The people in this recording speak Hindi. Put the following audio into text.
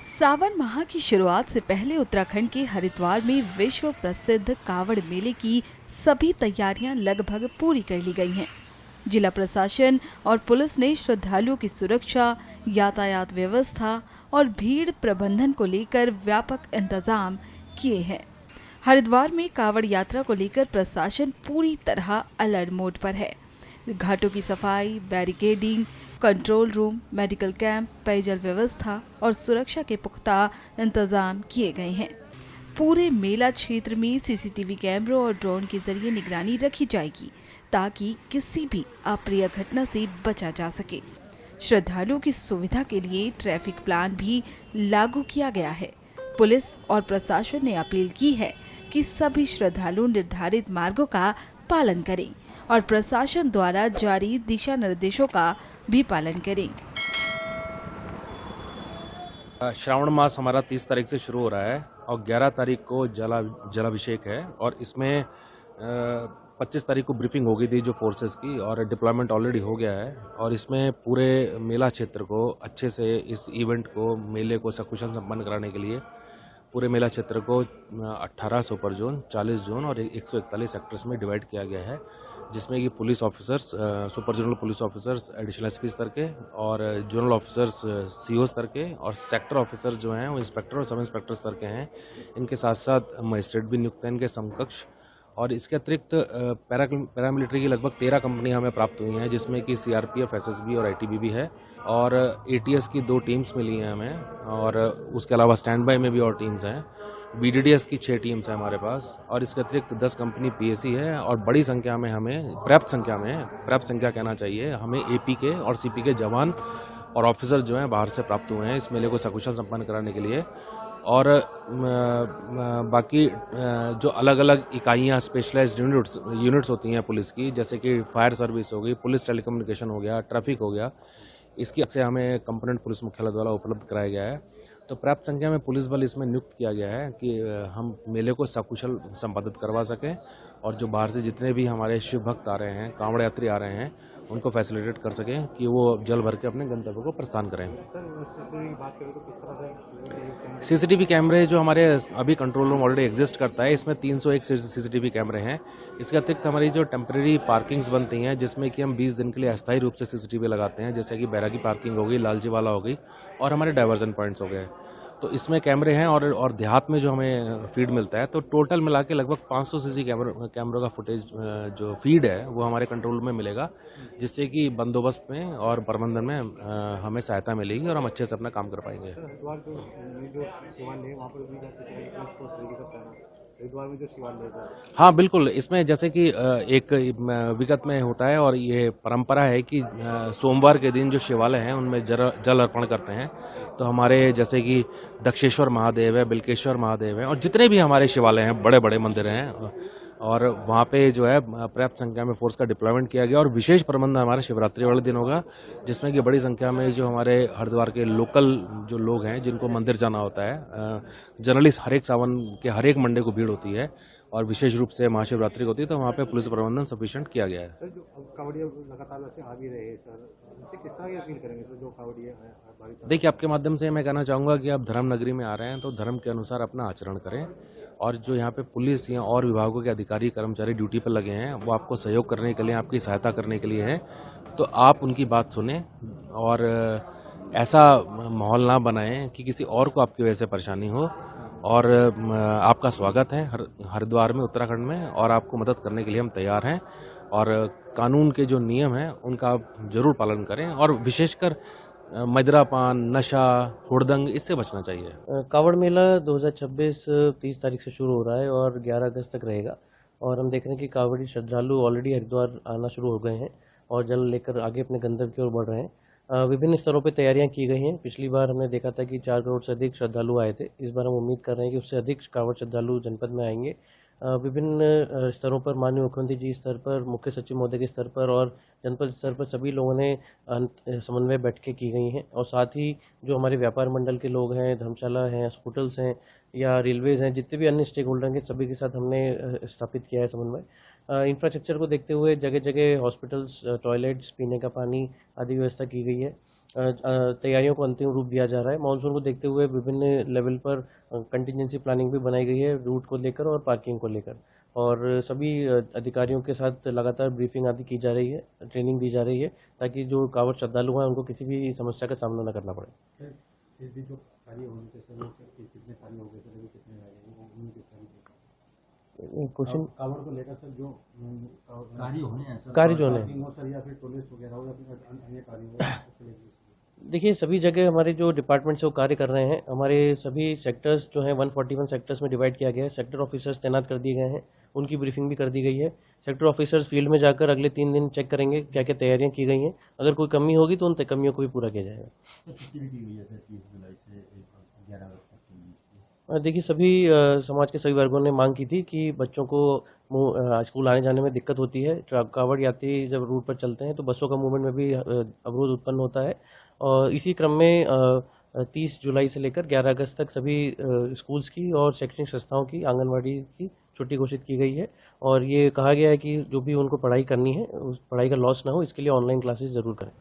सावन माह की शुरुआत से पहले उत्तराखंड के हरिद्वार में विश्व प्रसिद्ध कावड़ मेले की सभी तैयारियां लगभग पूरी कर ली गई हैं। जिला प्रशासन और पुलिस ने श्रद्धालुओं की सुरक्षा, यातायात व्यवस्था और भीड़ प्रबंधन को लेकर व्यापक इंतजाम किए हैं। हरिद्वार में कावड़ यात्रा को लेकर प्रशासन पूरी तरह अलर्ट मोड पर है। घाटों की सफाई, barricading, control room, medical camp, पेयजल व्यवस्था और सुरक्षा के पुख्ता इंतजाम किए गए हैं। पूरे मेला क्षेत्र में सीसीटीवी कैमरों और ड्रोन के जरिए निगरानी रखी जाएगी ताकि किसी भी अप्रिय घटना से बचा जा सके। श्रद्धालुओं की सुविधा के लिए ट्रैफिक प्लान भी लागू किया गया है। पुलिस और प्रशासन ने अपील की है कि सभी श्रद्धालु निर्धारित मार्गों का पालन करें और प्रशासन द्वारा जारी दिशा निर्देशों का भी पालन करें। श्रावण मास हमारा 30 तारीख से शुरू हो रहा है और 11 तारीख को जलाभिषेक है और इसमें 25 तारीख को ब्रीफिंग हो गई थी जो फोर्सेस की और डिप्लॉयमेंट ऑलरेडी हो गया है और इसमें पूरे मेला क्षेत्र को अच्छे से इस इवेंट को, मेले को सकुशल संपन्न कराने के लिए पूरे मेला क्षेत्र को 18 सुपर जोन, 40 जोन और 141 सेक्टर्स में डिवाइड किया गया है, जिसमें कि police officers, super zonal police officers additional SP स्तर के और जोनल ऑफिसर्स सीओ स्तर के और सेक्टर ऑफिसर्स जो हैं वो इंस्पेक्टर और सब इंस्पेक्टर स्तर के हैं। इनके साथ साथ मजिस्ट्रेट भी नियुक्त हैं इनके समकक्ष। और इसके अतिरिक्त पैरामिलिट्री की लगभग 13 कंपनियां हमें प्राप्त हुई हैं, जिसमें कि सीआरपीएफ, एसएसबी और आईटीबीपी है और एटीएस की 2 टीम्स मिली हैं हमें और उसके अलावा स्टैंड बाय में भी और टीम्स हैं। बीडीडीएस की 6 टीम्स हैं हमारे पास और इसके अतिरिक्त 10 कंपनी पीएसी है और बड़ी संख्या में हमें पर्याप्त संख्या कहना चाहिए, हमें एपी के और सीपी के जवान और ऑफिसर जो हैं बाहर से प्राप्त हुए हैं इस मेले को सकुशल संपन्न कराने के लिए। और बाकी जो अलग अलग इकाइयाँ, स्पेशलाइज्ड यूनिट्स होती हैं पुलिस की, जैसे कि फायर सर्विस हो गई, पुलिस टेलीकम्युनिकेशन हो गया, ट्रैफिक हो गया, इसकी से हमें कंपोनेंट पुलिस मुख्यालय द्वारा उपलब्ध कराया गया है। तो पर्याप्त संख्या में पुलिस बल इसमें नियुक्त किया गया है कि हम मेले को सकुशल संपादित करवा सकें और जो बाहर से जितने भी हमारे शिव भक्त आ रहे हैं, कांवड़ यात्री आ रहे हैं, उनको फैसिलिटेट कर सकें कि वो जल भर के अपने गंतव्य को प्रस्थान करें। सीसीटीवी कैमरे जो हमारे अभी कंट्रोल रूम ऑलरेडी एग्जिस्ट करता है, इसमें 301 सीसीटीवी कैमरे हैं। इसके अतिरिक्त हमारी जो टेम्परेरी पार्किंग्स बनती हैं, जिसमें कि हम 20 दिन के लिए अस्थायी रूप से सीसीटीवी लगाते हैं, जैसे कि बैरागी पार्किंग हो गई, लालजी वाला हो गई और हमारे डाइवर्जन पॉइंट्स हो गए, तो इसमें कैमरे हैं और देहात में जो हमें फीड मिलता है, तो टोटल मिला के लगभग 500 सीसी कैमरों का फुटेज जो फीड है वो हमारे कंट्रोल में मिलेगा, जिससे कि बंदोबस्त में और प्रबंधन में हमें सहायता मिलेगी और हम अच्छे से अपना काम कर पाएंगे। हाँ बिल्कुल, इसमें जैसे कि एक विगत में होता है और ये परंपरा है कि सोमवार के दिन जो शिवालय हैं उनमें जल अर्पण करते हैं। तो हमारे जैसे कि दक्षेश्वर महादेव है, बिल्केश्वर महादेव है और जितने भी हमारे शिवालय हैं, बड़े बड़े मंदिर हैं, और वहाँ पे जो है पर्याप्त संख्या में फोर्स का डिप्लॉयमेंट किया गया और विशेष प्रबंध हमारे शिवरात्रि वाले दिन होगा, जिसमें कि बड़ी संख्या में जो हमारे हरिद्वार के लोकल जो लोग हैं जिनको मंदिर जाना होता है, जनरली हर एक सावन के हर एक मंडे को भीड़ होती है और विशेष रूप से महाशिवरात्रि होती है, तो वहाँ पे पुलिस प्रबंधन सफिशिएंट किया गया है। देखिए, आपके माध्यम से मैं कहना चाहूँगा कि आप धर्म नगरी में आ रहे हैं तो धर्म के अनुसार अपना आचरण करें और जो यहाँ पे पुलिस या और विभागों के अधिकारी कर्मचारी ड्यूटी पर लगे हैं वो आपको सहयोग करने के लिए, आपकी सहायता करने के लिए है, तो आप उनकी बात सुने और ऐसा माहौल ना बनाएं कि किसी और को आपकी वजह से परेशानी हो। और आपका स्वागत है हरिद्वार में, उत्तराखंड में, और आपको मदद करने के लिए हम तैयार हैं और कानून के जो नियम हैं उनका आप जरूर पालन करें और विशेषकर मदिरापान, नशा, हुड़दंग, इससे बचना चाहिए। कावड़ मेला 2026 30 तारीख से शुरू हो रहा है और 11 अगस्त तक रहेगा और हम देख रहे हैं कि कावड़ी श्रद्धालु ऑलरेडी हरिद्वार आना शुरू हो गए हैं और जल लेकर आगे अपने गंतव्य की ओर बढ़ रहे हैं। विभिन्न स्तरों पर तैयारियां की गई हैं। पिछली बार हमने देखा था कि 4 करोड़ से अधिक श्रद्धालु आए थे। इस बार हम उम्मीद कर रहे हैं कि उससे अधिक कावड़ श्रद्धालु जनपद में आएंगे। विभिन्न स्तरों पर माननीय मुख्यमंत्री जी स्तर पर, मुख्य सचिव महोदय के स्तर पर और जनपद स्तर पर सभी लोगों ने समन्वय बैठकें की गई हैं और साथ ही जो हमारे व्यापार मंडल के लोग हैं, धर्मशाला हैं, हॉस्पिटल्स हैं या रेलवेज हैं, जितने भी अन्य स्टेक होल्डर हैं, सभी के साथ हमने स्थापित किया है समन्वय। इंफ्रास्ट्रक्चर को देखते हुए जगह जगह हॉस्पिटल्स, टॉयलेट्स, पीने का पानी आदि व्यवस्था की गई है तैयारियों को अंतिम रूप दिया जा रहा है। मानसून को देखते हुए विभिन्न लेवल पर कंटिजेंसी प्लानिंग भी बनाई गई है, रूट को लेकर और पार्किंग को लेकर, और सभी अधिकारियों के साथ लगातार ब्रीफिंग आदि की जा रही है, ट्रेनिंग दी जा रही है, ताकि जो कांवड़ श्रद्धालु हैं उनको किसी भी समस्या का सामना न करना पड़े। क्वेश्चन कावड़ को लेकर सर जो कार्य होने हैं सर, कार्य जो है पार्किंग हो सर, या फिर पुलिस वगैरह हो, या फिर अन्य कार्य हो, उसको लेकर देखिए, सभी जगह हमारे जो डिपार्टमेंट से वो कार्य कर रहे हैं। हमारे सभी सेक्टर्स जो हैं 141 सेक्टर्स में डिवाइड किया गया है। सेक्टर ऑफिसर्स तैनात कर दिए गए हैं, उनकी ब्रीफिंग भी कर दी गई है। सेक्टर ऑफिसर्स फील्ड में जाकर अगले 3 दिन चेक करेंगे क्या क्या तैयारियां की गई हैं। अगर कोई कमी होगी तो उन कमियों को भी पूरा किया जाएगा। तो छुट्टी भी की गई है सर 30 जुलाई से 11 अगस्त तक के लिए। देखिए, सभी समाज के सभी वर्गों ने मांग की थी कि बच्चों को स्कूल आने जाने में दिक्कत होती है। कावड़ यात्री जब रूट पर चलते हैं तो बसों का मूवमेंट में भी अवरोध उत्पन्न होता है, और इसी क्रम में 30 जुलाई से लेकर 11 अगस्त तक सभी स्कूल्स की और शैक्षणिक संस्थाओं की, आंगनवाड़ी की छुट्टी घोषित की गई है। और ये कहा गया है कि जो भी उनको पढ़ाई करनी है उस पढ़ाई का लॉस ना हो, इसके लिए ऑनलाइन क्लासेस जरूर करें।